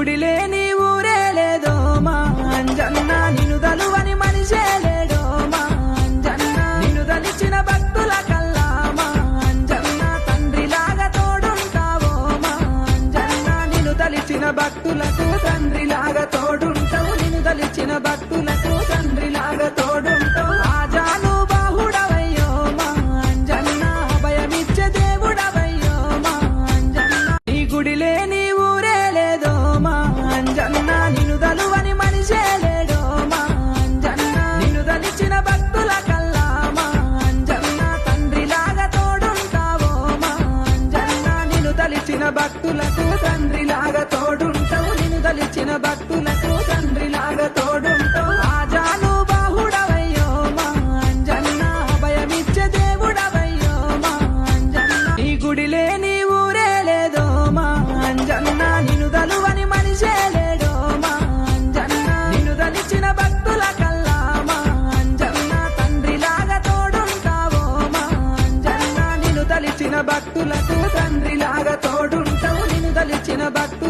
గుడి లేని ఊరే లేదో మా అంజన్న నిన్ను దలువని మనిషే లేడో మా అంజన్న నిన్ను దలిచిన భక్తుల కల్లా మా అంజన్న తండ్రిలాగా తోడుంటావో మా అంజన్న నిన్ను దలిచిన భక్తులకు తండ్రిలాగా తోడుంటావు నిన్ను దలిచిన భక్తులకు తండ్రిలాగా తోడుంటావు ఆజాను బాహుడవయ్యో మా అంజన్న భయమిచ్చే దేవుడవయ్యో మా అంజన్న నీ గుడి లేని ఊరే లేదో మా అంజన్న నిన్ను దలువని మనిషే లేడో మా అంజన్న నిన్ను దలిచిన భక్తుల కల్లా మా అంజన్న తండ్రిలాగా తోడుంటావో మా అంజన్న నిన్ను దలిచిన భక్తులకు తండ్రిలాగా తోడుంటావు నిన్ను దలిచిన భక్తులకు తండ్రిలాగా తోడుంటావు ఆజాను బాహుడవయ్యో మా అంజన్న భయమిచ్చే దేవుడవయ్యో మా అంజన్న నీ గుడి లేని ఊరే లేదో మా అంజన్న నిన్ను దలువని మనిషే లేడో మా అంజన్న నిన్ను దలిచిన భక్తుల కల్లా మా అంజన్న తండ్రిలాగా తోడుంటావో మా అంజన్న నిన్ను దలిచిన భక్తులకు తండ్రిలాగా తోడుంటావు నిన్ను దలిచిన భక్తులకు